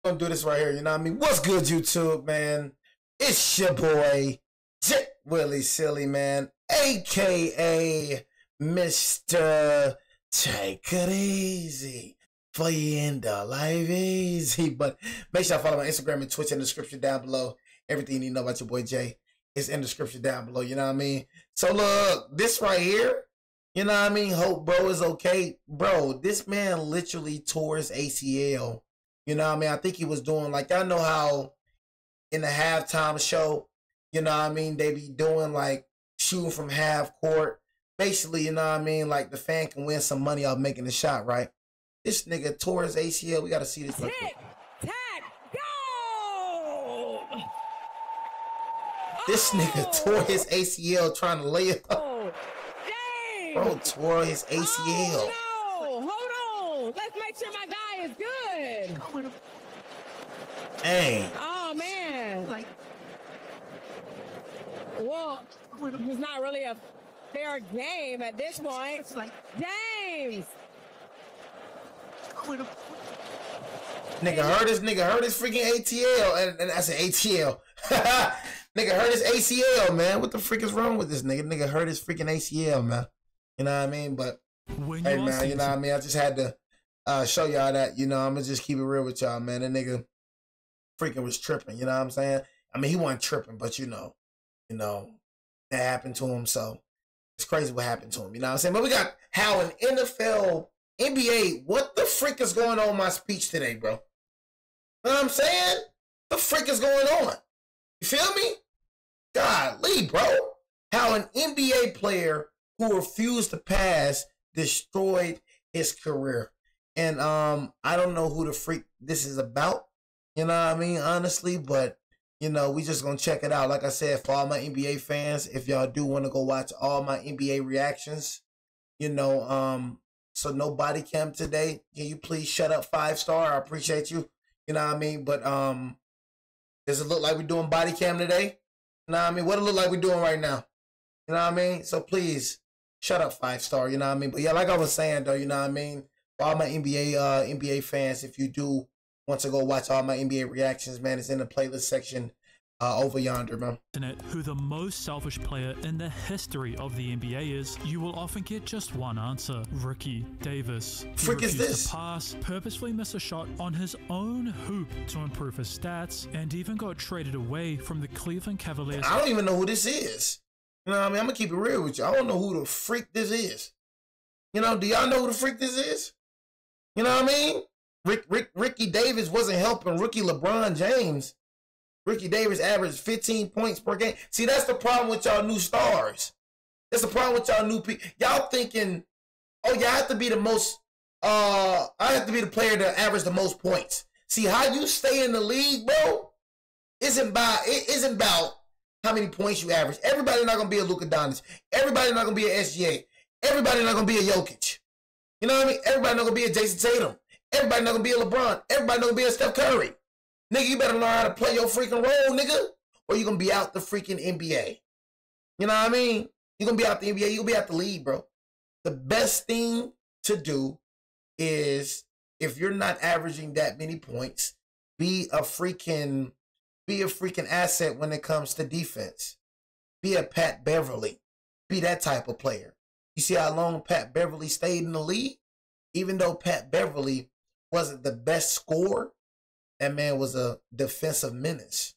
gonna do this right here. You know what I mean? What's good, YouTube, man? It's your boy, J Willie Silly, man, aka Mr. Take It Easy for you in the life easy. But make sure you follow my Instagram and Twitch in the description down below. Everything you need to know about your boy Jay is in the description down below. You know what I mean? So look, this right here, you know what I mean? Hope bro is okay. Bro, this man literally tore his ACL. You know what I mean? I think he was doing, like, y'all know how in the halftime show, you know what I mean, they be doing like shooting from half court. Basically, you know what I mean, like the fan can win some money off making the shot, right? This nigga tore his ACL. We got to see this. Tick, tack, go! This nigga tore his ACL trying to lay it up. Oh, dang! Bro tore his ACL. Oh, no! Hold on! Let's make sure my guy is good! Dang. Oh, man! Well, it's not really a fair game at this point. James! Nigga hurt his freaking ATL. And I said ATL. Nigga hurt his ACL, man. What the freak is wrong with this nigga? Nigga hurt his freaking ACL, man. You know what I mean? But hey, man, you know what I mean? I just had to show y'all that, you know, I'm gonna just keep it real with y'all, man. That nigga freaking was tripping, you know what I'm saying? I mean, he wasn't tripping, but you know, that happened to him, so it's crazy what happened to him, you know what I'm saying? But we got how an NBA, what the frick is going on in my speech today, bro? You know what I'm saying? The frick is going on? You feel me? Golly, bro. How an NBA player who refused to pass destroyed his career. And I don't know who the freak this is about, you know what I mean, honestly, but you know, we just gonna check it out. Like I said, for all my NBA fans, if y'all do want to go watch all my NBA reactions, you know, so no body cam today. Can you please shut up 5-star? I appreciate you. You know what I mean? But does it look like we're doing body cam today? You know what I mean? What it look like we're doing right now? You know what I mean? So please shut up 5-star. You know what I mean? But yeah, like I was saying though, you know what I mean? For all my NBA fans, if you do want to go watch all my NBA reactions, man, it's in the playlist section over yonder, man. Who the most selfish player in the history of the NBA is, you will often get just one answer: Ricky Davis. Frick is this? To pass, purposefully missed a shot on his own hoop to improve his stats, and even got traded away from the Cleveland Cavaliers. I don't even know who this is. You know what I mean? I'm gonna keep it real with you. I don't know who the freak this is. You know, do y'all know who the freak this is? You know what I mean? Ricky Davis wasn't helping rookie LeBron James. Ricky Davis averaged 15 points per game. See, that's the problem with y'all new stars. That's the problem with y'all new people. Y'all thinking, oh, you have to be the most, I have to be the player that average the most points. See, how you stay in the league, bro, isn't about how many points you average. Everybody not going to be a Luka Doncic. Everybody not going to be an SGA. Everybody not going to be a Jokic. You know what I mean? Everybody not going to be a Jason Tatum. Everybody not going to be a LeBron. Everybody not going to be a Steph Curry. Nigga, you better learn how to play your freaking role, nigga, or you're going to be out the freaking NBA. You know what I mean? You're going to be out the NBA. You're going to be out the league, bro. The best thing to do is, if you're not averaging that many points, be a freaking asset when it comes to defense. Be a Pat Beverly. Be that type of player. You see how long Pat Beverly stayed in the league? Even though Pat Beverly wasn't the best scorer, that man was a defensive menace.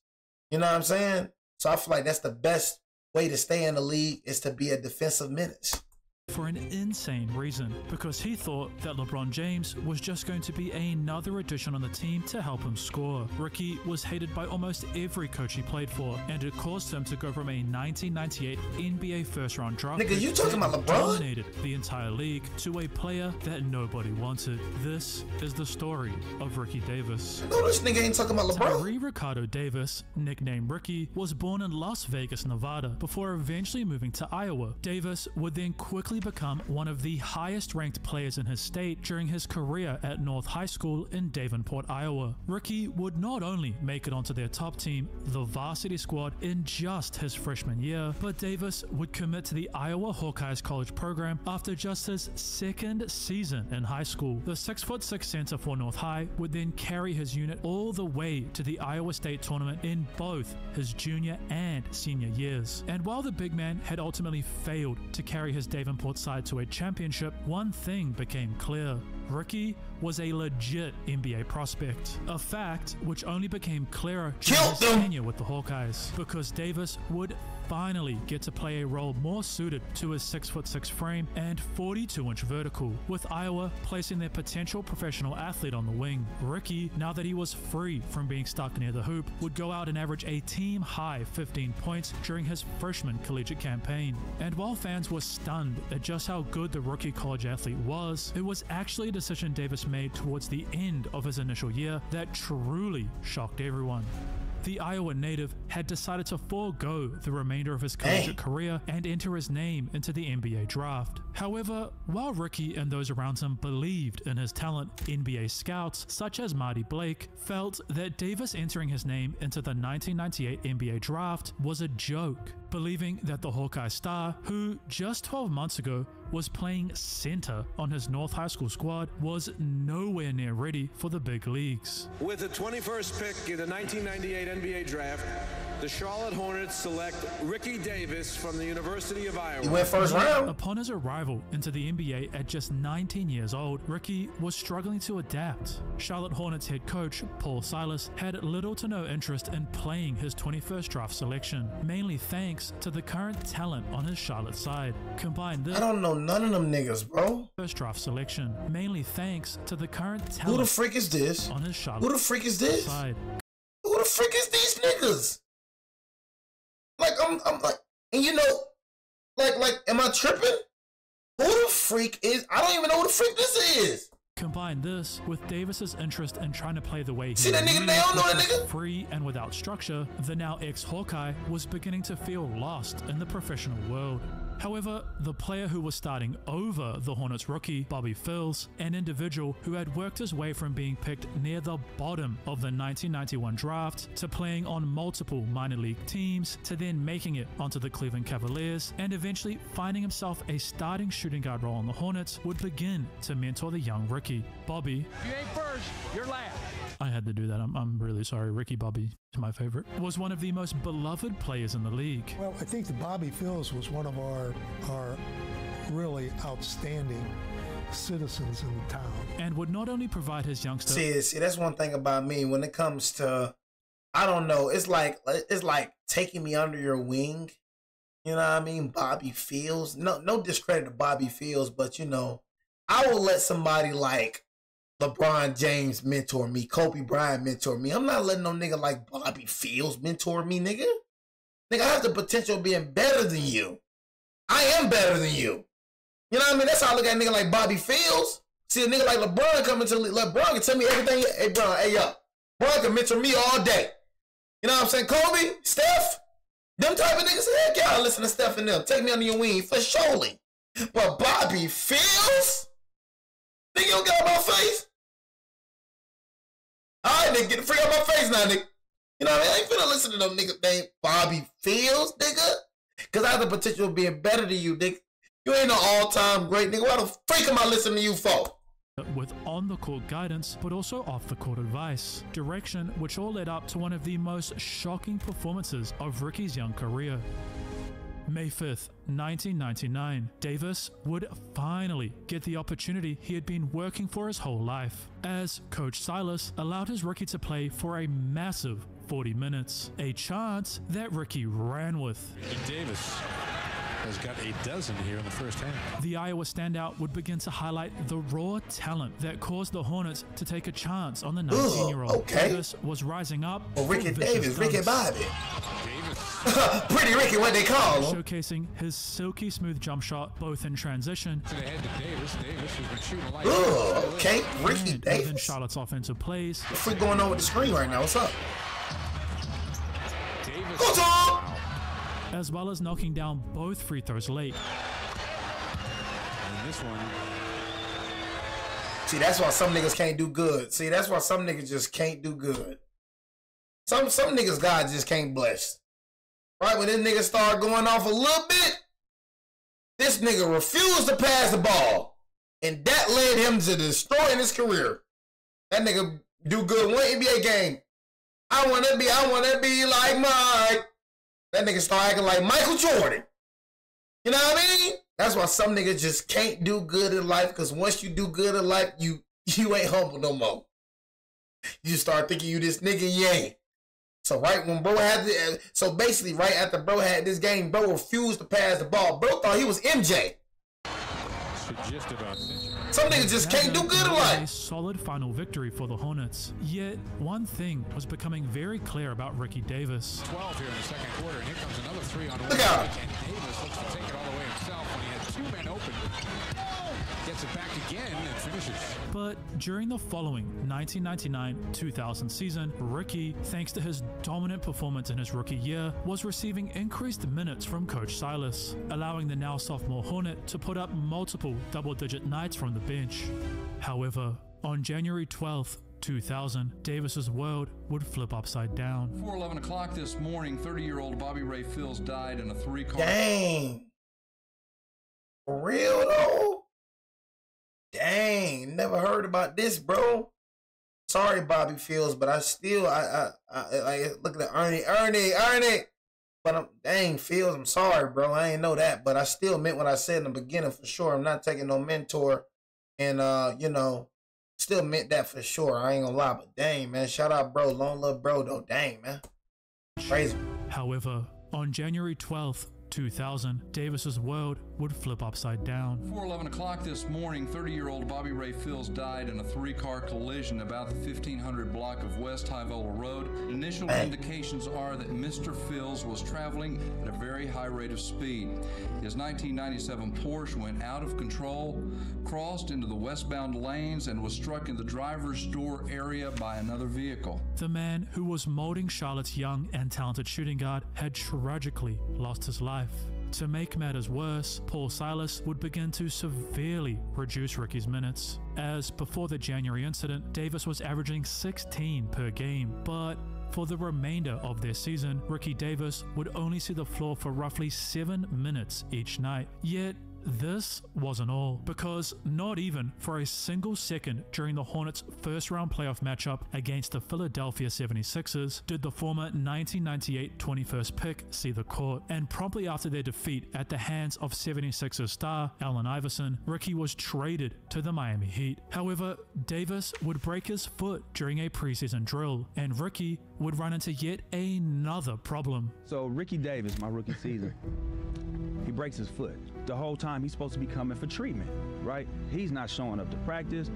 You know what I'm saying? So I feel like that's the best way to stay in the league, is to be a defensive menace. For an insane reason, because he thought that LeBron James was just going to be another addition on the team to help him score. Ricky was hated by almost every coach he played for, and it caused him to go from a 1998 NBA first-round draft Nigga, you talking about LeBron? Dominated the entire league, to a player that nobody wanted. This is the story of Ricky Davis. No, this nigga ain't talking about LeBron. Tyree Ricardo Davis, nicknamed Ricky, was born in Las Vegas, Nevada, before eventually moving to Iowa. Davis would then quickly become one of the highest ranked players in his state during his career at North High School in Davenport, Iowa. Ricky would not only make it onto their top team, the varsity squad, in just his freshman year, but Davis would commit to the Iowa Hawkeyes college program after just his second season in high school. The 6'6" center for North High would then carry his unit all the way to the Iowa State tournament in both his junior and senior years. And while the big man had ultimately failed to carry his Davenport side to a championship, one thing became clear. Ricky was a legit NBA prospect, a fact which only became clearer during his tenure with the Hawkeyes, because Davis would finally get to play a role more suited to his 6'6" frame and 42-inch vertical, with Iowa placing their potential professional athlete on the wing. Ricky, now that he was free from being stuck near the hoop, would go out and average a team-high 15 points during his freshman collegiate campaign. And while fans were stunned at just how good the rookie college athlete was, it was actually a decision Davis made towards the end of his initial year that truly shocked everyone. The Iowa native had decided to forego the remainder of his collegiate career and enter his name into the NBA draft. However, while Ricky and those around him believed in his talent, NBA scouts such as Marty Blake felt that Davis entering his name into the 1998 NBA draft was a joke, believing that the Hawkeye star, who just 12 months ago was playing center on his North High School squad, was nowhere near ready for the big leagues. With the 21st pick in the 1998 NBA draft, the Charlotte Hornets select Ricky Davis from the University of Iowa. He went first round. Upon his arrival into the NBA at just 19 years old, Ricky was struggling to adapt. Charlotte Hornets head coach Paul Silas had little to no interest in playing his 21st draft selection, mainly thanks to the current talent on his Charlotte side. Combine this, I don't know none of them niggas, bro. First draft selection, mainly thanks to the current talent. Who the freak is this? On his Charlotte Who the freak is this? side. Who the freak is these niggas? Like, I'm like, and you know, like, am I tripping? Who the freak is? I don't even know who the freak this is. Combine this with Davis's interest in trying to play the way he See that nigga? knew, They don't know that which was nigga? free and without structure, the now ex-Hawkeye was beginning to feel lost in the professional world. However, the player who was starting over the Hornets rookie, Bobby Phills, an individual who had worked his way from being picked near the bottom of the 1991 draft to playing on multiple minor league teams to then making it onto the Cleveland Cavaliers and eventually finding himself a starting shooting guard role on the Hornets, would begin to mentor the young Ricky. Bobby, You ain't first, you're last. I had to do that. I'm really sorry. Ricky Bobby is my favorite. Was one of the most beloved players in the league. Well, I think that Bobby Phills was one of our really outstanding citizens in the town. And would not only provide his youngster... See, that's one thing about me when it comes to, I don't know, it's like taking me under your wing. You know what I mean? Bobby Phills. No discredit to Bobby Phills, but you know, I will let somebody like LeBron James mentor me, Kobe Bryant mentor me. I'm not letting no nigga like Bobby Phills mentor me, nigga. Nigga, I have the potential of being better than you. I am better than you. You know what I mean? That's how I look at a nigga like Bobby Phills. See a nigga like LeBron coming to LeBron can tell me everything. Hey, bro, hey, yo. LeBron can mentor me all day. You know what I'm saying? Kobe, Steph, them type of niggas, heck yeah, I listen to Steph and them. Take me under your wing for surely. But Bobby Phills? Nigga, you don't get out my face? All right, nigga, get the freak out my face now, nigga. You know what I mean? I ain't finna listen to them niggas named Bobby Phills, nigga. Because I have the potential of being better than you, nigga. You ain't no all-time great, nigga. Why the freak am I listening to you for? With on-the-court guidance, but also off-the-court advice. Direction which all led up to one of the most shocking performances of Ricky's young career. May 5th, 1999, Davis would finally get the opportunity he had been working for his whole life, as Coach Silas allowed his rookie to play for a massive 40 minutes, a chance that Ricky ran with. Davis has got a dozen here in the first half. The Iowa standout would begin to highlight the raw talent that caused the Hornets to take a chance on the 19-year-old. Okay. Davis was rising up. Oh, Ricky for vicious Davis, Ricky dunks, Bobby. Pretty Ricky, what they call him. showcasing his silky smooth jump shot both in transition To the head to Davis. Davis has been shooting like Okay, Ricky and even Davis. Charlotte's offensive plays. What the freak going on with the screen right now? What's up? Davis. Go Tom! as well as knocking down both free throws late. And this one. See, that's why some niggas can't do good. See, that's why some niggas just can't do good. Some niggas God just can't bless. Right when this nigga start going off a little bit, this nigga refused to pass the ball. And that led him to destroying his career. That nigga do good one NBA game. I wanna be like Mike. That nigga start acting like Michael Jordan. You know what I mean? That's why some niggas just can't do good in life, because once you do good in life, you ain't humble no more. You start thinking you this nigga, you ain't. So right when bro had so basically right after bro had this game, bro refused to pass the ball. Bro thought he was MJ. Some niggas just can't do good in life. A solid final victory for the Hornets. Yet one thing was becoming very clear about Ricky Davis. 12 here in the second quarter, and here comes another three on Look out. And Davis looks to take it all the way himself when he had two men open. Gets it back again and finishes. But during the following 1999-2000 season, Ricky, thanks to his dominant performance in his rookie year, was receiving increased minutes from Coach Silas, allowing the now sophomore Hornet to put up multiple double-digit nights from the bench. However, on January 12th, 2000, Davis's world would flip upside down. Before 11 o'clock this morning, 30-year-old Bobby Ray Fields died in a three-car... Dang. For real, though? Dang, never heard about this, bro. Sorry, Bobby Fields, but I still, I look at Ernie. But dang, Fields, I'm sorry, bro. I ain't know that, but I still meant what I said in the beginning for sure. I'm not taking no mentor, and you know, still meant that for sure. I ain't gonna lie, but dang, man, shout out, bro, long love, bro, though. Dang, man, crazy. However, on January 12th, 2000, Davis's world would flip upside down. Before 11 o'clock this morning, 30-year-old Bobby Ray Fields died in a three-car collision about the 1500 block of West Highville Road. Initial indications are that Mr. Fields was traveling at a very high rate of speed. His 1997 Porsche went out of control, crossed into the westbound lanes, and was struck in the driver's door area by another vehicle. The man who was molding Charlotte's young and talented shooting guard had tragically lost his life. To make matters worse, Paul Silas would begin to severely reduce Ricky's minutes, as before the January incident, Davis was averaging 16 per game, but for the remainder of their season, Ricky Davis would only see the floor for roughly 7 minutes each night. Yet, this wasn't all, because not even for a single second during the Hornets' first-round playoff matchup against the Philadelphia 76ers did the former 1998 21st pick see the court, and promptly after their defeat at the hands of 76ers star Allen Iverson, Ricky was traded to the Miami Heat. However, Davis would break his foot during a preseason drill, and Ricky would run into yet another problem. So Ricky Davis, my rookie season, he breaks his foot. The whole time he's supposed to be coming for treatment, right? He's not showing up to practice.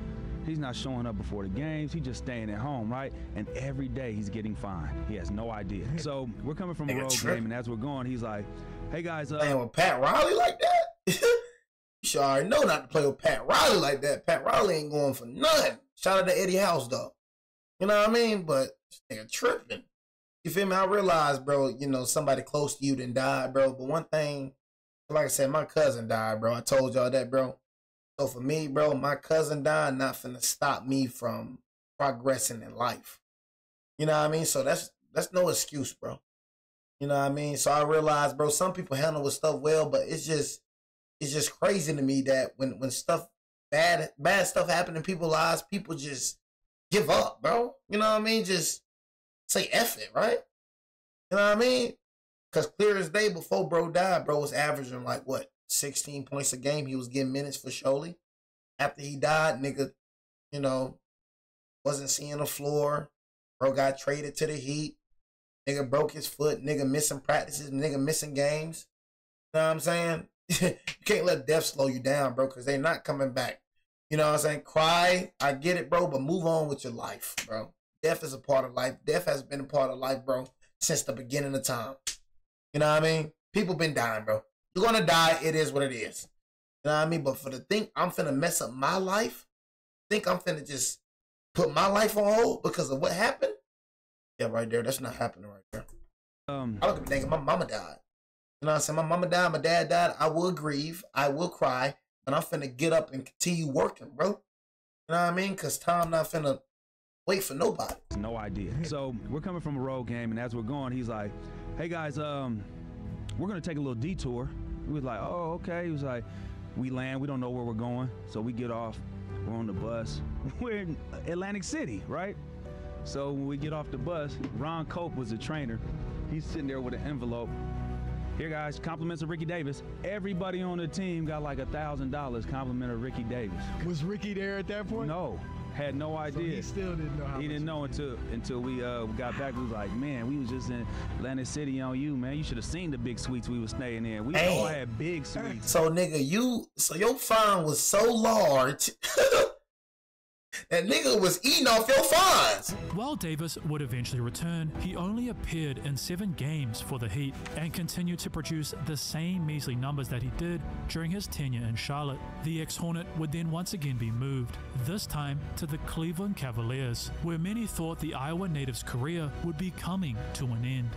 He's not showing up before the games. He's just staying at home, right? And every day he's getting fined. He has no idea. So we're coming from a road game, and as we're going, he's like, hey guys. Playing with Pat Riley like that? You should already know not to play with Pat Riley like that. Pat Riley ain't going for nothing. Shout out to Eddie House, though. You know what I mean? But this nigga tripping. You feel me? I realized, bro, you know, somebody close to you done died, bro. But one thing, like I said, my cousin died, bro. I told y'all that, bro. So for me, bro, my cousin died, not finna stop me from progressing in life. You know what I mean? So that's no excuse, bro. You know what I mean? So I realized, bro, some people handle with stuff well, but it's just crazy to me that when stuff bad stuff happen in people's lives, people just give up, bro. You know what I mean? Just say F it, right? You know what I mean? Because clear as day, before bro died, bro was averaging like, what, 16 points a game. He was getting minutes for surely. After he died, nigga, you know, wasn't seeing the floor. Bro got traded to the Heat. Nigga broke his foot. Nigga missing practices. Nigga missing games. You know what I'm saying? You can't let death slow you down, bro, because they're not coming back. You know what I'm saying? Cry. I get it, bro, but move on with your life, bro. Death is a part of life. Death has been a part of life, bro, since the beginning of time. You know what I mean? People been dying, bro. You're going to die. It is what it is. You know what I mean? But for the think I'm finna mess up my life, think I'm finna just put my life on hold because of what happened? Yeah, right there. That's not happening right there. I don't give a dang. My mama died. You know what I'm saying? My mama died. My dad died. I will grieve. I will cry. and I'm finna get up and continue working, bro. You know what I mean? Because Tom not finna wait for nobody. No idea. So we're coming from a road game, and as we're going, he's like, hey guys, we're gonna take a little detour. We was like, oh, okay. He was like, we land, we don't know where we're going. So we get off, we're on the bus. We're in Atlantic City, right? So when we get off the bus, Ron Cope was the trainer. He's sitting there with an envelope. Here guys, compliments of Ricky Davis. Everybody on the team got like $1,000 compliment of Ricky Davis. Was Ricky there at that point? No. Had no idea. So he still didn't know how He didn't know until we got back. We was like, man, we was just in Atlantic City on you, man. You should have seen the big suites we was staying in. We all had big suites. So nigga, your fine was so large that nigga was eating off your fines. While Davis would eventually return, he only appeared in 7 games for the Heat and continued to produce the same measly numbers that he did during his tenure in Charlotte. The ex-Hornet would then once again be moved, this time to the Cleveland Cavaliers, where many thought the Iowa native's career would be coming to an end.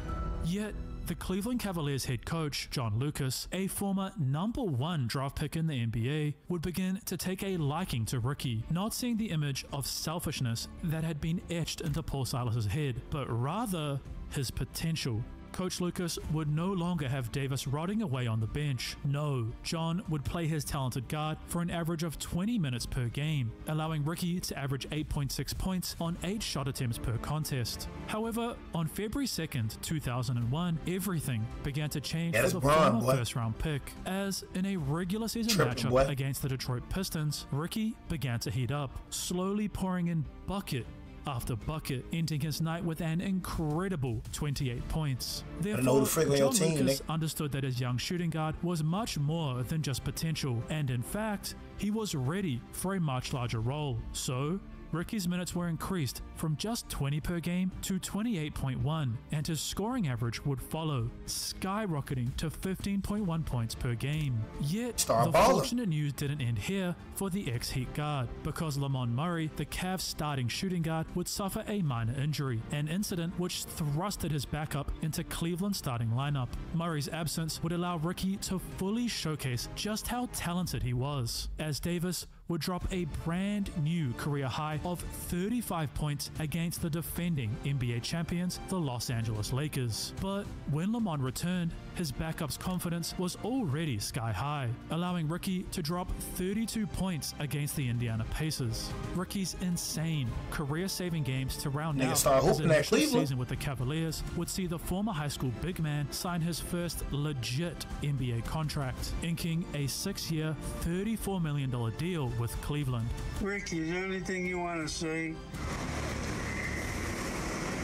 Yet, the Cleveland Cavaliers head coach, John Lucas, a former #1 draft pick in the NBA, would begin to take a liking to Ricky, not seeing the image of selfishness that had been etched into Paul Silas's head, but rather his potential. Coach Lucas would no longer have Davis rotting away on the bench. No, John would play his talented guard for an average of 20 minutes per game, allowing Ricky to average 8.6 points on 8 shot attempts per contest. However, on February 2nd, 2001, everything began to change for the former first-round pick, as in a regular season matchup against the Detroit Pistons, Ricky began to heat up, slowly pouring in bucket after bucket, ending his night with an incredible 28 points. Therefore, John Lucas understood that his young shooting guard was much more than just potential, and in fact, he was ready for a much larger role. So, Ricky's minutes were increased from just 20 per game to 28.1, and his scoring average would follow, skyrocketing to 15.1 points per game. Yet, the fortunate news didn't end here for the ex-Heat guard, because Lamont Murray, the Cavs starting shooting guard, would suffer a minor injury, an incident which thrusted his backup into Cleveland's starting lineup. Murray's absence would allow Ricky to fully showcase just how talented he was, as Davis would drop a brand new career high of 35 points against the defending NBA champions, the Los Angeles Lakers. But when Lamont returned, his backup's confidence was already sky high, allowing Ricky to drop 32 points against the Indiana Pacers. Ricky's insane career-saving games to round out his initial season with the Cavaliers would see the former high school big man sign his first legit NBA contract, inking a 6-year, $34 million deal with Cleveland. Ricky, is there anything you want to say?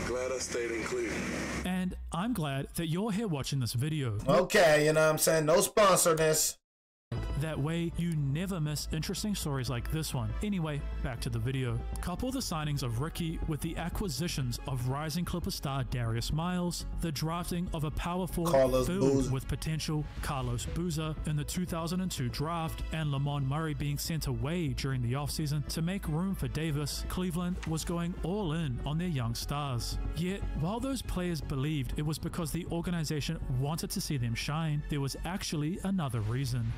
Glad I stayed in Cleveland. And I'm glad that you're here watching this video. Okay, you know what I'm saying? No sponsor this. That way, you never miss interesting stories like this one. Anyway, back to the video. Couple the signings of Ricky with the acquisitions of rising Clipper star Darius Miles, the drafting of a power forward filled with potential, Carlos Boozer, in the 2002 draft, and Lamont Murray being sent away during the offseason to make room for Davis, Cleveland was going all in on their young stars. Yet, while those players believed it was because the organization wanted to see them shine, there was actually another reason.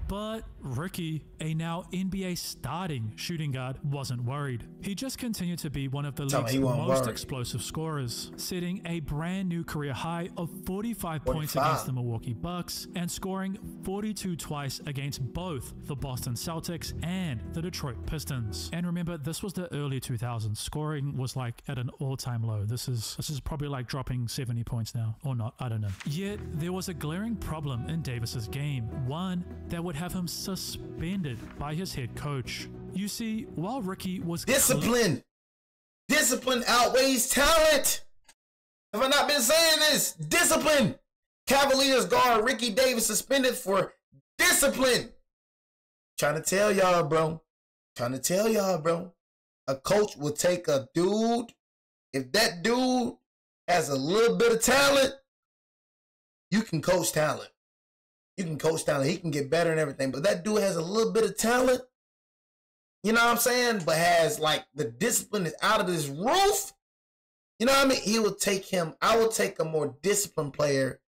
But Ricky, a now NBA starting shooting guard, wasn't worried. He just continued to be one of the league's most explosive scorers, setting a brand new career high of 45 points against the Milwaukee Bucks and scoring 42 twice against both the Boston Celtics and the Detroit Pistons. And remember, this was the early 2000s. Scoring was like at an all-time low. This is probably like dropping 70 points now, or not, I don't know. Yet there was a glaring problem in Davis's game, one that would have him suspended by his head coach. You see, while Ricky was discipline outweighs talent. Have I not been saying this? Discipline. Cavaliers guard Ricky Davis suspended for discipline. Trying to tell y'all, bro. A coach will take a dude. If that dude has a little bit of talent, you can coach talent. He can get better and everything. But that dude has a little bit of talent, you know what I'm saying? But has like the discipline is out of his roof. You know what I mean? He will take him. I will take a more disciplined player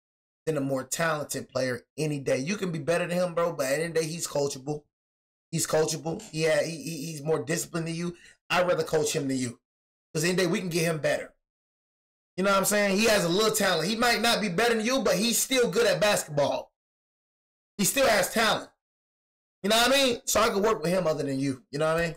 than a more talented player any day. You can be better than him, bro, but at the end of the day, he's coachable. He's coachable. Yeah, he's more disciplined than you. I'd rather coach him than you. Because any day we can get him better. You know what I'm saying? He has a little talent. He might not be better than you, but he's still good at basketball. He still has talent. You know what I mean? So I could work with him other than you. You know what I mean?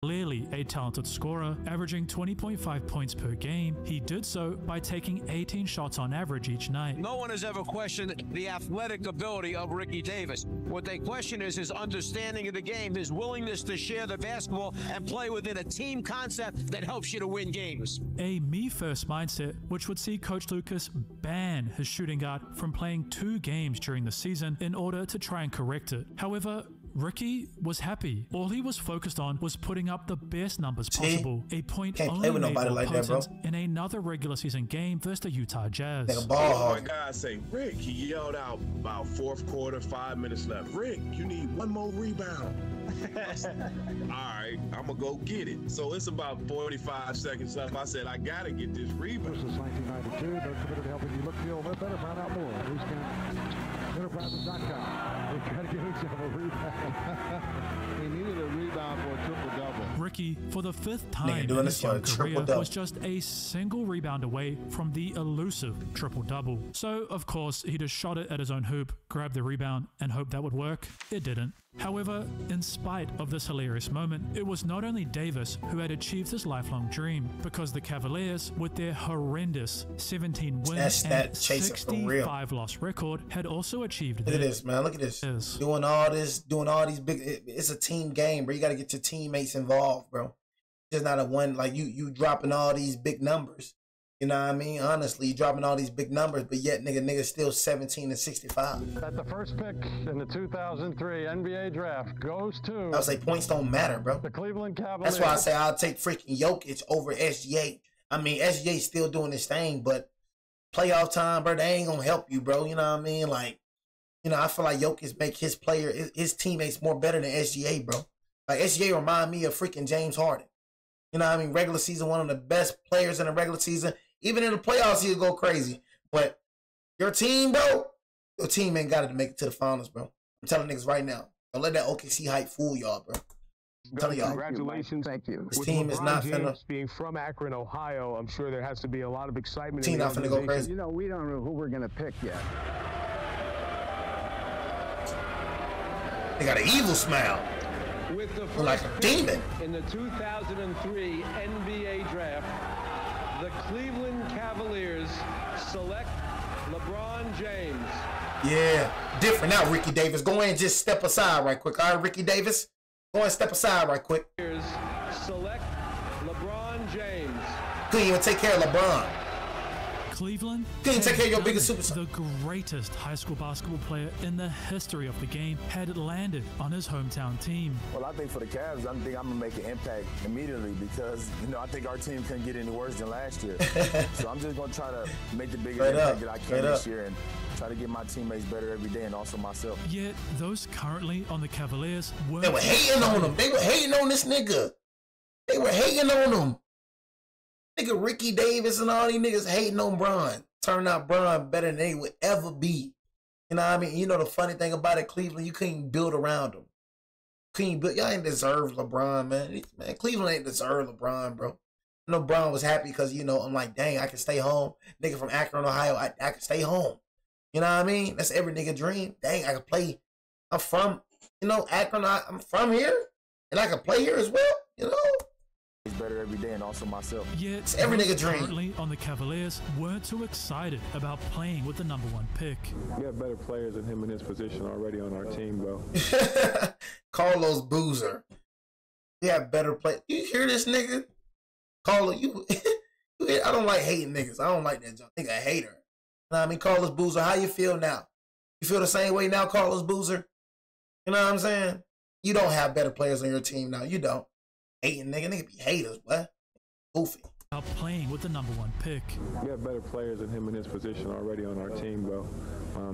Clearly a talented scorer, averaging 20.5 points per game, he did so by taking 18 shots on average each night. No one has ever questioned the athletic ability of Ricky Davis. What they question is his understanding of the game, his willingness to share the basketball and play within a team concept that helps you to win games. A me-first mindset, which would see Coach Lucas ban his shooting guard from playing 2 games during the season in order to try and correct it. However, Ricky was happy. All he was focused on was putting up the best numbers possible. A point only made for opponents in another regular season game versus the Utah Jazz. Like a ball hog. My guy say, Rick, he yelled out about fourth quarter, 5 minutes left. Rick, you need one more rebound. All right, I'm gonna go get it. So it's about 45 seconds left. I said, I gotta get this rebound. This is 1992. They're committed to helping you look, feel, live better, find out more. Enterprises.com. They try to give himself a rebound. He needed a rebound for a triple-double. Ricky, for the 5th time in his young career, was just a single rebound away from the elusive triple-double. So, of course, he just shot it at his own hoop, grabbed the rebound, and hoped that would work. It didn't. However, in spite of this hilarious moment, it was not only Davis who had achieved his lifelong dream, because the Cavaliers, with their horrendous 17 wins and 65 loss record, had also achieved Look at this, man. Look at this. Doing all these big... It's a team game, bro. You got to get your teammates involved, bro. It's not a one... Like, you dropping all these big numbers. You know what I mean? Honestly, dropping all these big numbers, but yet nigga still 17 and 65. At the first pick in the 2003 NBA draft goes to... I would say points don't matter, bro. The Cleveland Cavaliers. That's why I say I'll take freaking Jokic over SGA. I mean, SGA's still doing his thing, but playoff time, bro, they ain't gonna help you, bro. You know what I mean? Like, you know, I feel like Jokic make his teammates more better than SGA, bro. Like, SGA remind me of freaking James Harden. You know what I mean? Regular season, one of the best players in the regular season. Even in the playoffs, he'll go crazy. But your team, bro, your team ain't got it to make it to the finals, bro. I'm telling niggas right now. Don't let that OKC hype fool y'all, bro. I'm telling y'all. Congratulations. Thank you. This team is not finna... Being from Akron, Ohio, I'm sure there has to be a lot of excitement. Team not finna go crazy. You know, we don't know who we're going to pick yet. They got an evil smile. With the first like a demon. In the 2003 NBA draft, the Cleveland Cavaliers select LeBron James. Yeah, different now, Ricky Davis. Go ahead and just step aside right quick. All right, Ricky Davis, go ahead and step aside right quick. Select LeBron James. Couldn't even take care of LeBron. Cleveland couldn't take care of your biggest superstar. The greatest high school basketball player in the history of the game had landed on his hometown team. Well, I think for the Cavs, I think I'm going to make an impact immediately because, you know, I think our team couldn't get any worse than last year. So I'm just going to try to make the biggest impact that I can this year and try to get my teammates better every day and also myself. Yet those currently on the Cavaliers were... They were hating on him. They were hating on this nigga. They were hating on him. Nigga Ricky Davis and all these niggas hating on Bron. Turned out Bron better than they would ever be. You know what I mean? You know the funny thing about it, Cleveland, you couldn't build around them. Couldn't build. Y'all ain't deserve LeBron, man. Man, Cleveland ain't deserve LeBron, bro. I know Bron was happy because, you know, I'm like, dang, I can stay home. Nigga from Akron, Ohio, I can stay home. You know what I mean? That's every nigga dream. Dang, I can play. I'm from, you know, Akron. I'm from here, and I can play here as well, you know? It's better every day and also myself. Yet it's every nigga dream. Currently on the Cavaliers weren't too excited about playing with the #1 pick. We have better players than him in his position already on our team, bro. Carlos Boozer. We have better players. You hear this nigga? Carlos, you I don't like hating niggas. I don't like that junk. I think a hater. You know what I mean? Carlos Boozer, how you feel now? You feel the same way now, Carlos Boozer? You know what I'm saying? You don't have better players on your team now. You don't. Hating nigga be haters, what? Goofy. About playing with the #1 pick. We have better players than him in his position already on our team, bro.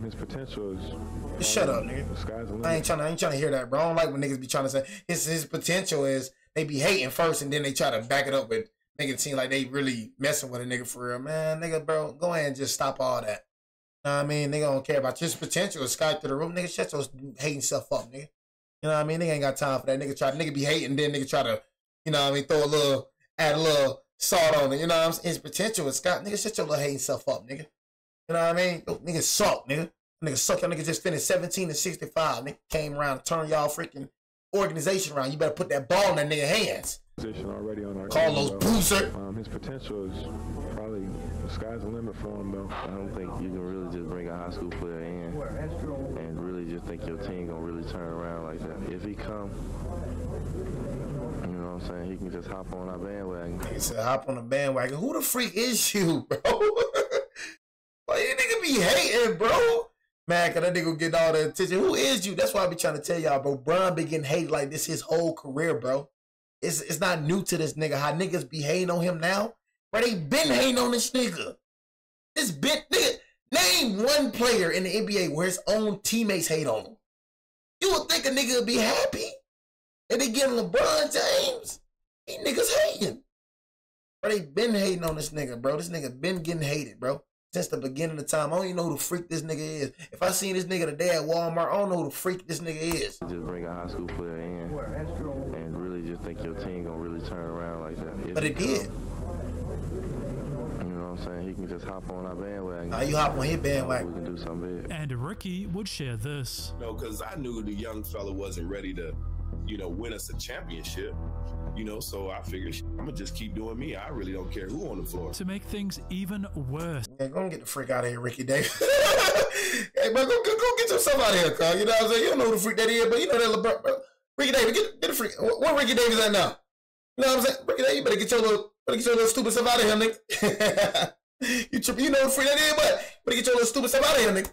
His potential is... Shut up, nigga. The sky's the limit. I ain't trying to hear that, bro. I don't like when niggas be trying to say his potential is they be hating first and then they try to back it up with making it seem like they really messing with a nigga for real. Man, nigga, bro, go ahead and just stop all that. know what I mean? Nigga don't care about his potential. Sky through the roof. Nigga, shut your hating self up, nigga. You know what I mean? Nigga ain't got time for that. Nigga be hating, then nigga try to, you know what I mean, add a little salt on it. You know what I'm saying? His potential is Scott. Nigga, shut your little hating self up, nigga. You know what I mean? Nigga suck, nigga. Nigga suck. Y'all nigga just finished 17-65. Nigga came around and turned y'all freaking organization around. You better put that ball in that nigga hands. Already on our Carlos Boozer. His potential is probably the sky's the limit for him, though. I don't think you can really just bring a high school player in and really just think your team gonna really turn around like that. If he come, you know what I'm saying, he can just hop on our bandwagon. He said hop on the bandwagon. Who the freak is you, bro? Why you nigga be hating, bro? Man, cause that nigga get all the attention. Who is you? That's why I be trying to tell y'all, bro. Bron been getting hated like this his whole career, bro. It's not new to this nigga. How niggas be hating on him now? But they been hating on this nigga. This bitch, nigga. Name one player in the NBA where his own teammates hate on him. You would think a nigga would be happy. And they getting LeBron James. These niggas hating. But they been hating on this nigga, bro. This nigga been getting hated, bro. Since the beginning of the time. I don't even know who the freak this nigga is. If I seen this nigga today at Walmart, I don't know who the freak this nigga is. Just bring a high school player in and really just think your team gonna really turn around like that. But it did. You know what I'm saying? He can just hop on our bandwagon. Now you hop on his bandwagon. We can do something big. And Ricky would share this. No, because I knew the young fella wasn't ready to, win us a championship. So I figured I'm gonna just keep doing me. I really don't care who on the floor. To make things even worse. Yeah, go and get the freak out of here, Ricky Davis. Hey, bro, go get yourself out of here, cuz. You know what I'm saying? You don't know who the freak that is, but you know that LeBron, bro. Ricky Davis, get the freak. Where Ricky Davis at now? You know what I'm saying? Ricky Davis, you better get your little stupid stuff out of here, nigga. You know the freak that is, but better get your little stupid stuff out of here, nigga.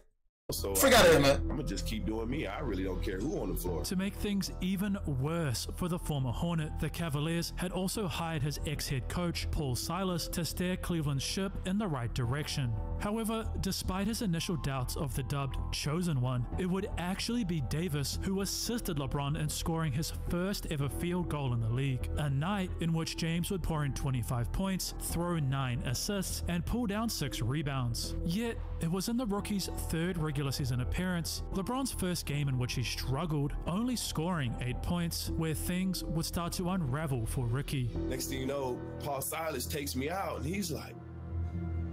So freak out of here, man. I'm gonna just keep doing me. I really don't care who on the floor. To make things even worse for the former Hornet, the Cavaliers had also hired his ex-head coach, Paul Silas, to steer Cleveland's ship in the right direction. However, despite his initial doubts of the dubbed Chosen One, it would actually be Davis who assisted LeBron in scoring his first ever field goal in the league, a night in which James would pour in 25 points, throw 9 assists, and pull down 6 rebounds. Yet, it was in the rookie's third regular season appearance, LeBron's first game in which he struggled, only scoring 8 points, where things would start to unravel for Ricky. Next thing you know, Paul Silas takes me out, and he's like,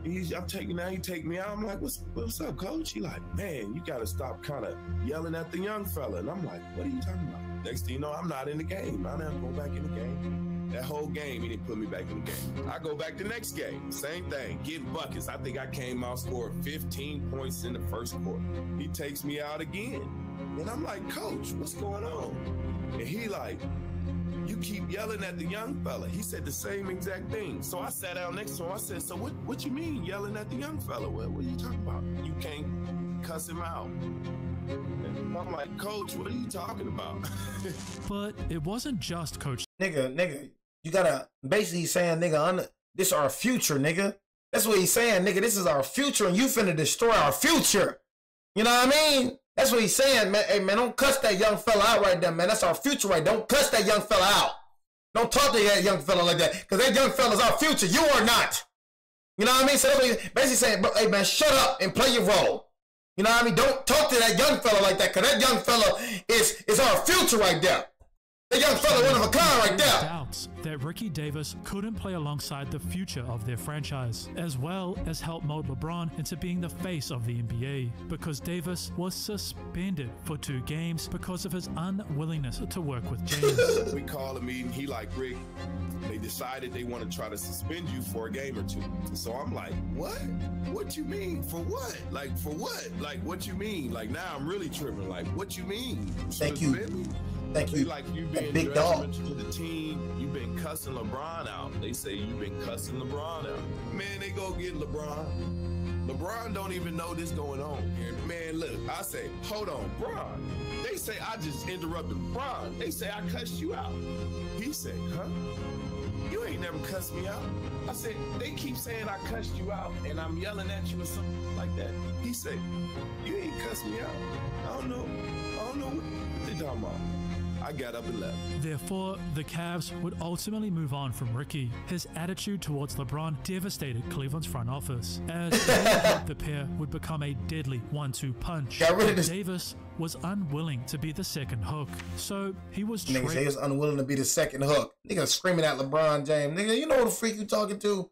I'm taking out, he take me out. I'm like, what's up, coach? He like, man, you gotta stop kind of yelling at the young fella. And I'm like, what are you talking about? Next thing you know, I'm not in the game. I never go back in the game. That whole game, he didn't put me back in the game. I go back the next game, same thing, getting buckets. I think I came out, scored 15 points in the first quarter. He takes me out again. And I'm like, coach, what's going on? And he like, you keep yelling at the young fella. He said the same exact thing. So I sat down next to him. I said, so what you mean yelling at the young fella? What are you talking about? You can't cuss him out. And I'm like, coach, what are you talking about? But it wasn't just coach. Nigga, you gotta basically saying, nigga, this our future, nigga. That's what he's saying, nigga. This is our future and you finna destroy our future. You know what I mean? That's what he's saying, man. Hey, man, don't cuss that young fella out right there, man. That's our future, right? Don't cuss that young fella out. Don't talk to that young fella like that, because that young fella's our future. You are not. You know what I mean? So basically saying, bro, hey, man, shut up and play your role. You know what I mean? Don't talk to that young fella like that, because that young fella is our future right there. That young fella one of a kind right there. Doubts that Ricky Davis couldn't play alongside the future of their franchise, as well as help mold LeBron into being the face of the NBA, because Davis was suspended for 2 games because of his unwillingness to work with James. We call a meeting, he like, Rick, they decided they want to try to suspend you for a game or 2. So I'm like, what? What you mean? For what? Like, for what? Like, what you mean? Like, now I'm really tripping. Like, what you mean? Thank you. Thank you. Like, you been big dog to the team, you've been cussing LeBron out. They say you've been cussing LeBron out. Man, they go get LeBron. LeBron don't even know this going on. And man, look, I say, hold on, Bron. They say I just interrupted Bron. They say I cussed you out. He said, huh? You ain't never cussed me out. I said, they keep saying I cussed you out and I'm yelling at you or something like that. He said, you ain't cussed me out. I don't know what they talking about. I got up and left. Therefore, the Cavs would ultimately move on from Ricky. His attitude towards LeBron devastated Cleveland's front office, as the pair would become a deadly 1-2 punch. Davis was unwilling to be the second hook, so he was traded. Nigga say he was unwilling to be the second hook. Nigga screaming at LeBron James. Nigga, you know who the freak you talking to?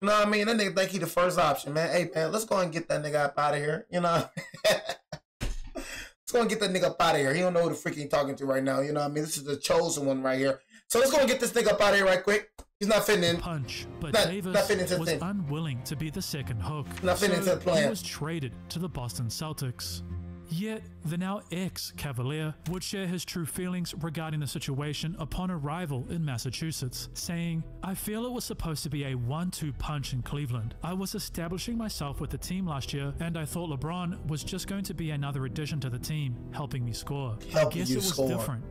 You know what I mean? That nigga think he the first option, man. Hey, man, let's go and get that nigga up out of here. You know? Let's go and get that nigga up out of here. He don't know who the freak he talking to right now. You know what I mean? This is the chosen one right here. So let's go and get this nigga up out of here right quick. He's not fitting in. Punch, but Davis was unwilling to be the second hook. Not fitting into the plan. He was traded to the Boston Celtics. Yet, the now ex-Cavalier would share his true feelings regarding the situation upon arrival in Massachusetts, saying, "I feel it was supposed to be a 1-2 punch in Cleveland. I was establishing myself with the team last year, and I thought LeBron was just going to be another addition to the team, helping me score. I guess it was different."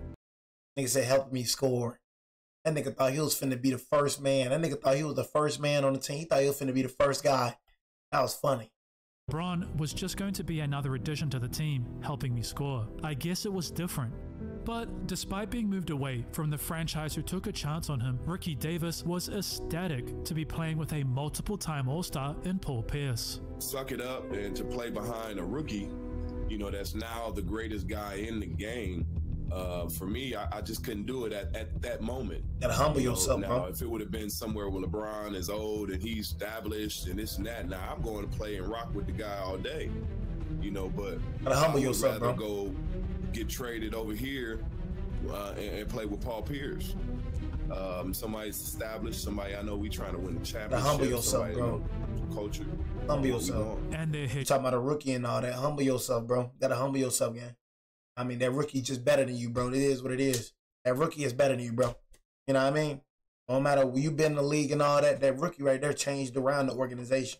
Nigga said, "Help me score." That nigga thought he was finna be the first man. That nigga thought he was the first man on the team. He thought he was finna be the first guy. That was funny. LeBron was just going to be another addition to the team, helping me score. I guess it was different. But despite being moved away from the franchise who took a chance on him, Ricky Davis was ecstatic to be playing with a multiple-time All-Star in Paul Pierce. Suck it up and to play behind a rookie, you know, that's now the greatest guy in the game. For me, I just couldn't do it at that moment. Gotta humble yourself, now, bro. If it would have been somewhere where LeBron is old and he's established and this and that, now I'm going to play and rock with the guy all day, you know. But gotta humble yourself, bro. Go get traded over here and play with Paul Pierce. Somebody's established. Somebody I know we trying to win the championship. Gotta humble yourself, bro. Culture. Humble yourself. And they're talking about a rookie and all that. Humble yourself, bro. Gotta humble yourself, man. I mean, that rookie just better than you, bro. It is what it is. That rookie is better than you, bro. You know what I mean? No matter where you been in the league and all that, that rookie right there changed around the organization.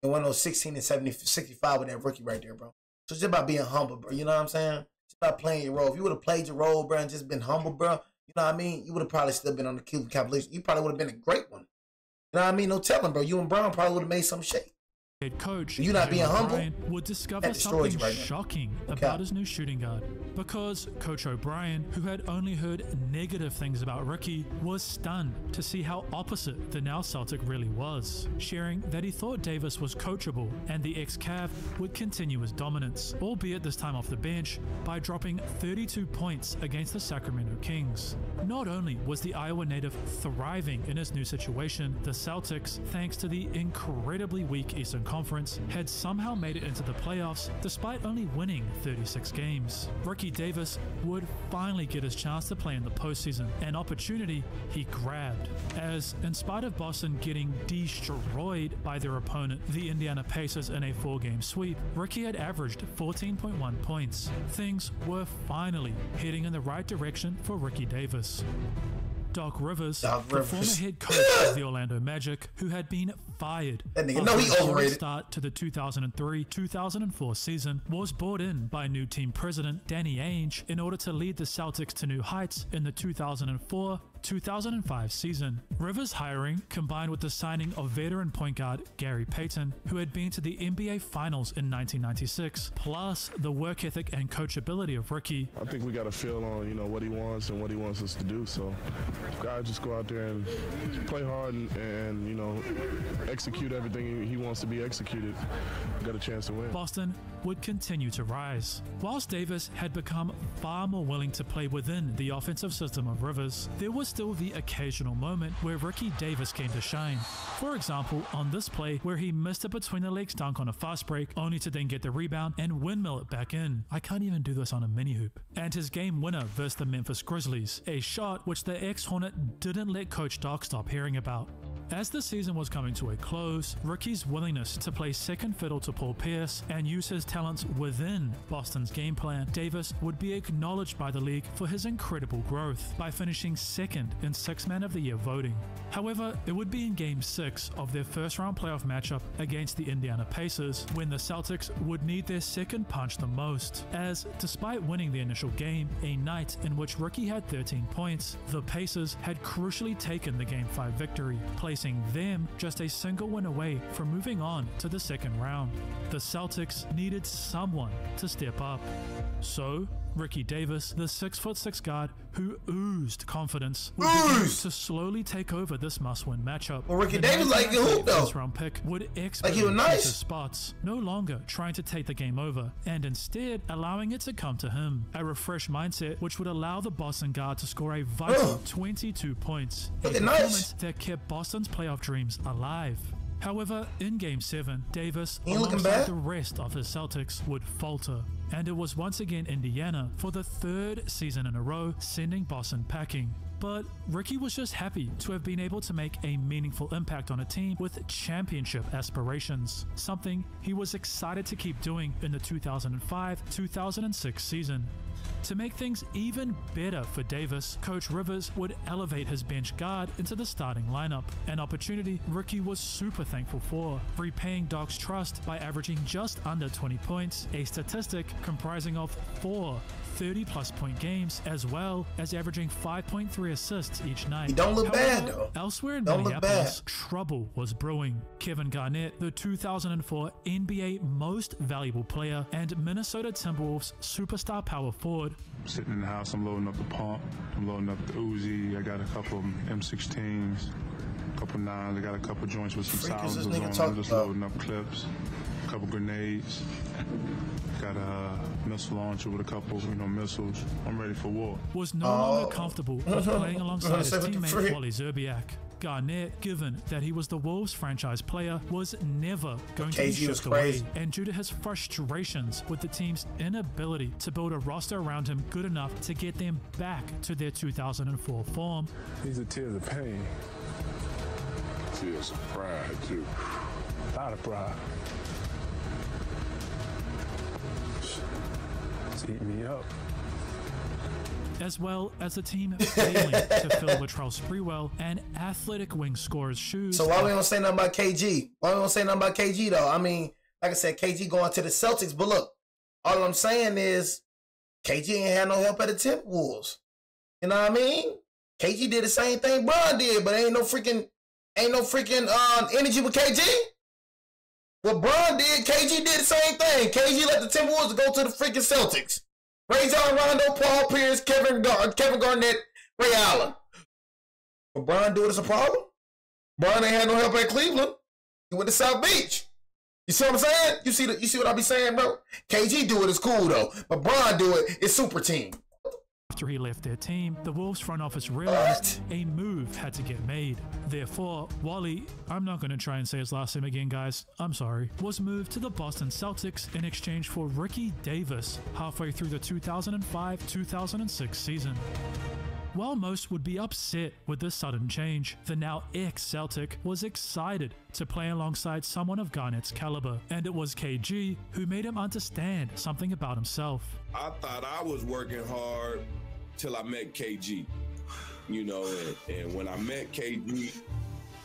And one of those 16 and 65 with that rookie right there, bro. So it's just about being humble, bro. You know what I'm saying? It's about playing your role. If you would have played your role, bro, and just been humble, bro, you know what I mean? You would have probably still been on the Cleveland Cavaliers. You probably would have been a great one. You know what I mean? No telling, bro. You and Brown probably would have made some shake. Head coach you not being humble would discover something shocking about his new shooting guard, because Coach O'Brien, who had only heard negative things about Ricky, was stunned to see how opposite the now Celtic really was, sharing that he thought Davis was coachable and the ex-Cav would continue his dominance, albeit this time off the bench, by dropping 32 points against the Sacramento Kings. Not only was the Iowa native thriving in his new situation, the Celtics, thanks to the incredibly weak Eastern Conference, had somehow made it into the playoffs despite only winning 36 games. Ricky Davis would finally get his chance to play in the postseason, an opportunity he grabbed, as in spite of Boston getting destroyed by their opponent, the Indiana Pacers, in a 4-game sweep, Ricky had averaged 14.1 points. Things were finally heading in the right direction for Ricky Davis. Doc Rivers, the former head coach of the Orlando Magic, who had been fired after a start to the 2003-2004 season, was brought in by new team president Danny Ainge in order to lead the Celtics to new heights in the 2004-2005 season. Rivers' hiring, combined with the signing of veteran point guard Gary Payton, who had been to the NBA Finals in 1996, plus the work ethic and coachability of Ricky. I think we got a feel on, what he wants and what he wants us to do. So, guys, just go out there and play hard and execute everything he wants to be executed. Got a chance to win. Boston would continue to rise. Whilst Davis had become far more willing to play within the offensive system of Rivers, there was still the occasional moment where Ricky Davis came to shine. For example, on this play where he missed a between-the-legs dunk on a fast break, only to then get the rebound and windmill it back in. I can't even do this on a mini-hoop. And his game winner versus the Memphis Grizzlies, a shot which the ex-Hornet didn't let Coach Doc stop hearing about. As the season was coming to a close, Ricky's willingness to play second fiddle to Paul Pierce and use his talents within Boston's game plan, Davis would be acknowledged by the league for his incredible growth by finishing second in Sixth Man of the Year voting. However, it would be in Game 6 of their first-round playoff matchup against the Indiana Pacers when the Celtics would need their second punch the most, as despite winning the initial game, a night in which Ricky had 13 points, the Pacers had crucially taken the Game 5 victory, placing them just a single win away from moving on to the second round. The Celtics needed someone to step up. So, Ricky Davis, the 6'6" guard who oozed confidence, would begin to slowly take over this must-win matchup. Well, Ricky Davis like a hoop though. First-round pick would expertly he was nice. his spots, no longer trying to take the game over, and instead allowing it to come to him. A refreshed mindset which would allow the Boston guard to score a vital 22 points, a performance that kept Boston's playoff dreams alive. However, in Game 7, Davis, alongside the rest of his Celtics, would falter, and it was once again Indiana for the 3rd season in a row sending Boston packing. But Ricky was just happy to have been able to make a meaningful impact on a team with championship aspirations, something he was excited to keep doing in the 2005-2006 season. To make things even better for Davis, Coach Rivers would elevate his bench guard into the starting lineup, an opportunity Ricky was super thankful for, repaying Doc's trust by averaging just under 20 points, a statistic comprising of 4 30-plus point games, as well as averaging 5.3 assists each night. He don't look bad though. Elsewhere in Minneapolis, trouble was brewing. Kevin Garnett, the 2004 NBA Most Valuable Player and Minnesota Timberwolves superstar power forward. I'm sitting in the house, I'm loading up the pump, I'm loading up the Uzi, I got a couple M16s, a couple 9s, I got a couple joints with some silencers on, I'm just loading up clips, a couple grenades. Got a missile launcher with a couple, missiles. I'm ready for war. Was no longer comfortable with playing alongside his teammate Wally Szczerbiak. Garnett, given that he was the Wolves franchise player, was never going to be shipped away, and due to his frustrations with the team's inability to build a roster around him good enough to get them back to their 2004 form. These are tears of pain. Tears of pride, too. A lot of pride. Eat me up. As well as the team failing to fill Latrell Sprewell and athletic wing scorer's shoes. So why we don't say nothing about KG? Why we don't say nothing about KG though? I mean, like I said, KG going to the Celtics, but look, all I'm saying is KG ain't had no help at the Timberwolves. You know what I mean? KG did the same thing Bron did, but ain't no freaking energy with KG. What Bron did, KG did the same thing. KG let the Timberwolves go to the freaking Celtics. Rajon Rondo, Paul Pierce, Kevin Garnett, Ray Allen. But Bron do it as a problem? Bron ain't had no help at Cleveland. He went to South Beach. You see what I'm saying? You see what I be saying, bro? KG do it is cool though, but Bron do it is super team. After he left their team, the Wolves front office realized a move had to get made. Therefore, Wally, I'm not going to try and say his last name again, guys, I'm sorry, was moved to the Boston Celtics in exchange for Ricky Davis halfway through the 2005-2006 season. While most would be upset with this sudden change, the now ex-Celtic was excited to play alongside someone of Garnett's caliber, and it was KG who made him understand something about himself. I thought I was working hard till I met KG, and when I met KG,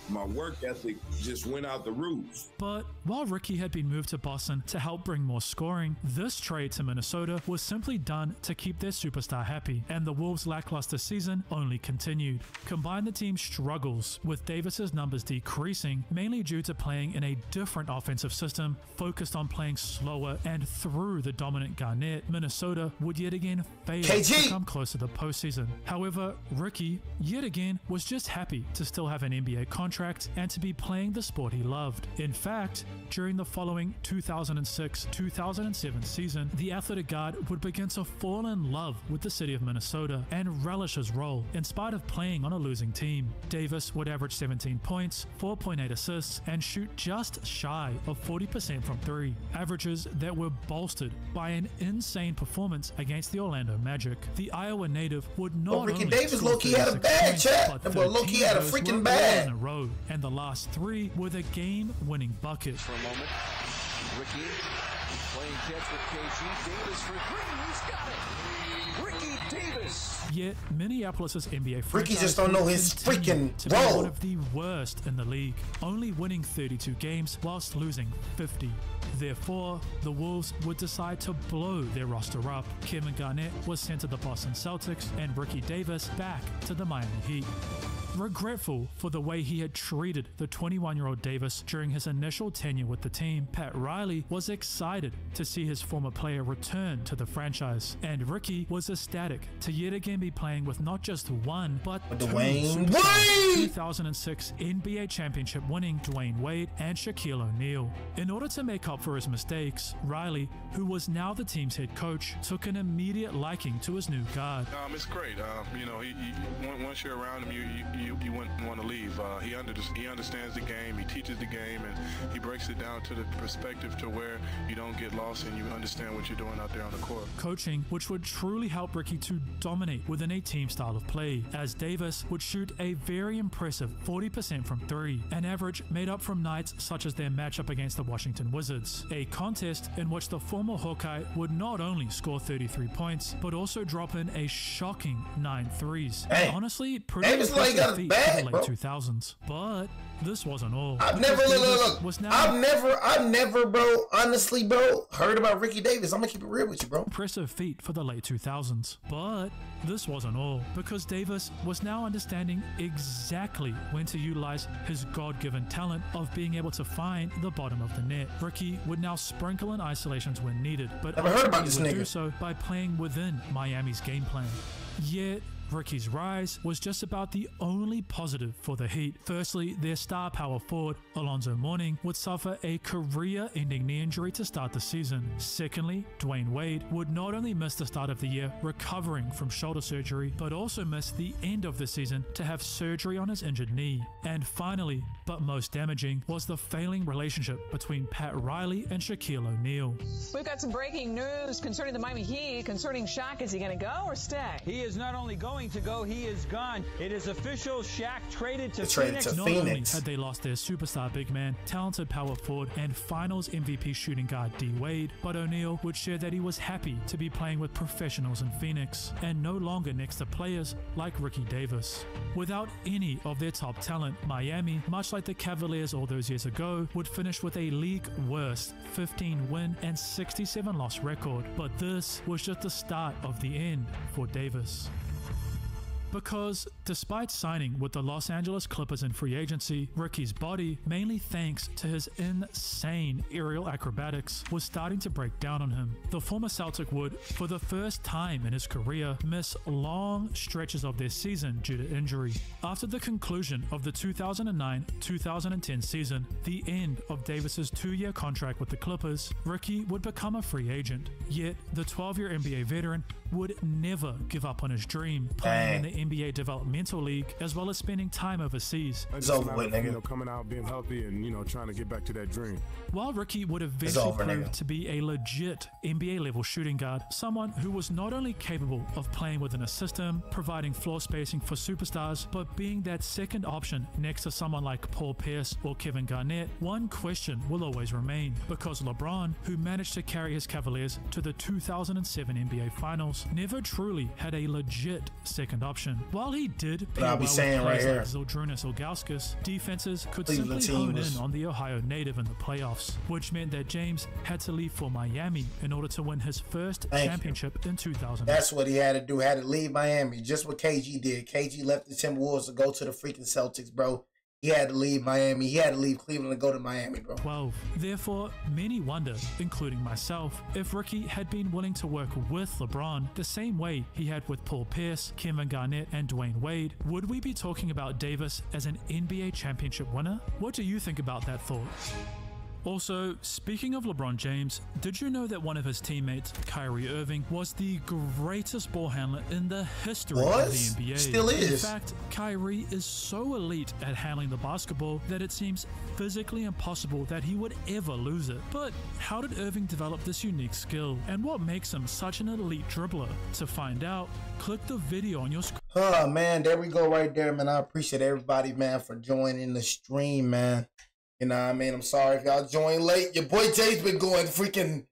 my work ethic just went out the roof. But while Ricky had been moved to Boston to help bring more scoring, this trade to Minnesota was simply done to keep their superstar happy, and the Wolves' lackluster season only continued. Combine the team's struggles with Davis's numbers decreasing, mainly due to playing in a different offensive system focused on playing slower and through the dominant Garnett, Minnesota would yet again fail to come close to the postseason. However, Ricky, yet again, was just happy to still have an NBA contract and to be playing the sport he loved. In fact, during the following 2006-2007 season, the athletic guard would begin to fall in love with the city of Minnesota and relish his role in spite of playing on a losing team. Davis would average 17 points, 4.8 assists, and shoot just shy of 40% from 3, averages that were bolstered by an insane performance against the Orlando Magic. The Iowa native would not Ricky only Davis score low-key had a bad chat. That boy low-key had a freaking bad. In a row, and the last 3 were the game-winning bucket. For a moment, Ricky playing catch with KG. Davis for 3. He's got it. Ricky Davis. Yet Minneapolis' NBA franchise Ricky just don't know his freaking role. One of the worst in the league, only winning 32 games whilst losing 50. Therefore, the Wolves would decide to blow their roster up. Kevin Garnett was sent to the Boston Celtics and Ricky Davis back to the Miami Heat. Regretful for the way he had treated the 21-year-old Davis during his initial tenure with the team, Pat Riley was excited to see his former player return to the franchise, and Ricky was ecstatic to yet again be playing with not just one, but Dwayne two Wade! 2006 NBA championship winning Dwayne Wade and Shaquille O'Neal. In order to make up for his mistakes, Riley, who was now the team's head coach, took an immediate liking to his new guard. It's great. You know, once you're around him, you wouldn't want to leave. He understands the game, he teaches the game, and he breaks it down to the perspective to where you don't get lost and you understand what you're doing out there on the court. Coaching which would truly help Ricky to dominate within a team style of play, as Davis would shoot a very impressive 40% from three, an average made up from nights such as their matchup against the Washington Wizards, a contest in which the former Hawkeye would not only score 33 points, but also drop in a shocking 9 threes. Hey, honestly, pretty Davis like got feat bad, for the late bro. 2000s. But this wasn't all. I've never I've never, bro, honestly, bro, heard about Ricky Davis. I'm gonna keep it real with you, bro. Impressive feat for the late 2000s. But this wasn't all, because Davis was now understanding exactly when to utilize his God-given talent of being able to find the bottom of the net. Ricky would now sprinkle in isolations when needed, but never heard about this would nigga. do so by playing within Miami's game plan. Yet Ricky's rise was just about the only positive for the Heat. Firstly, their star power forward, Alonzo Mourning, would suffer a career-ending knee injury to start the season. Secondly, Dwayne Wade would not only miss the start of the year recovering from shoulder surgery, but also miss the end of the season to have surgery on his injured knee. And finally, but most damaging, was the failing relationship between Pat Riley and Shaquille O'Neal. We've got some breaking news concerning the Miami Heat, concerning Shaq. Is he going to go or stay? He is not only going to go, he is gone. It is official. Shaq traded to Phoenix. Not only had they lost their superstar big man, talented power forward, and finals MVP shooting guard D Wade, but O'Neal would share that he was happy to be playing with professionals in Phoenix, and no longer next to players like Ricky Davis. Without any of their top talent, Miami, much like the Cavaliers all those years ago, would finish with a league worst 15-win and 67-loss record. But this was just the start of the end for Davis. Because despite signing with the Los Angeles Clippers in free agency, Ricky's body, mainly thanks to his insane aerial acrobatics, was starting to break down on him. The former Celtic would, for the first time in his career, miss long stretches of their season due to injury. After the conclusion of the 2009-2010 season, the end of Davis's 2-year contract with the Clippers, Ricky would become a free agent. Yet, the 12-year NBA veteran would never give up on his dream, playing in the NBA Developmental League, as well as spending time overseas. It's over with, nigga. Coming out, being healthy, and trying to get back to that dream. While Ricky would eventually prove to be a legit NBA-level shooting guard, someone who was not only capable of playing within a system, providing floor spacing for superstars, but being that second option next to someone like Paul Pierce or Kevin Garnett, one question will always remain, because LeBron, who managed to carry his Cavaliers to the 2007 NBA Finals, never truly had a legit second option. While he did pair well with players like Zydrunas Ilgauskas, defenses could simply hone in on the Ohio native in the playoffs, which meant that James had to leave for Miami in order to win his first championship in 2000. That's what he had to do. Had to leave Miami, just what KG did. KG left the Timberwolves to go to the freaking Celtics, bro. He had to leave Miami. He had to leave Cleveland to go to Miami, bro. 12. Therefore, many wonder, including myself, if Ricky had been willing to work with LeBron the same way he had with Paul Pierce, Kevin Garnett, and Dwayne Wade, would we be talking about Davis as an NBA championship winner? What do you think about that thought? Also, speaking of LeBron James, did you know that one of his teammates, Kyrie Irving, was the greatest ball handler in the history of the NBA? Still is. In fact, Kyrie is so elite at handling the basketball that it seems physically impossible that he would ever lose it. But how did Irving develop this unique skill? And what makes him such an elite dribbler? To find out, click the video on your screen. Oh, man, there we go right there, man. I appreciate everybody, man, for joining the stream, man. You know what I mean? I'm sorry if y'all joined late. Your boy Jay's been going freaking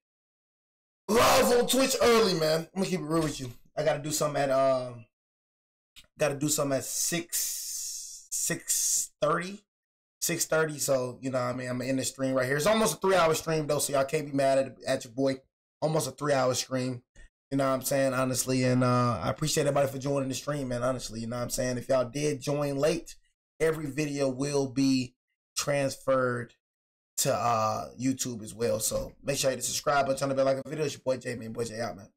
live on Twitch early, man. I'm gonna keep it real with you. I gotta do something at 6:30. 6:30. So, you know what I mean? I'm in the stream right here. It's almost a 3-hour stream though, so y'all can't be mad at your boy. Almost a 3-hour stream. You know what I'm saying? Honestly, and I appreciate everybody for joining the stream, man. Honestly, you know what I'm saying? If y'all did join late, every video will be transferred to YouTube as well. So make sure you hit the subscribe button, turn the bell like a video. It's your boy J, man. Boy J out, man.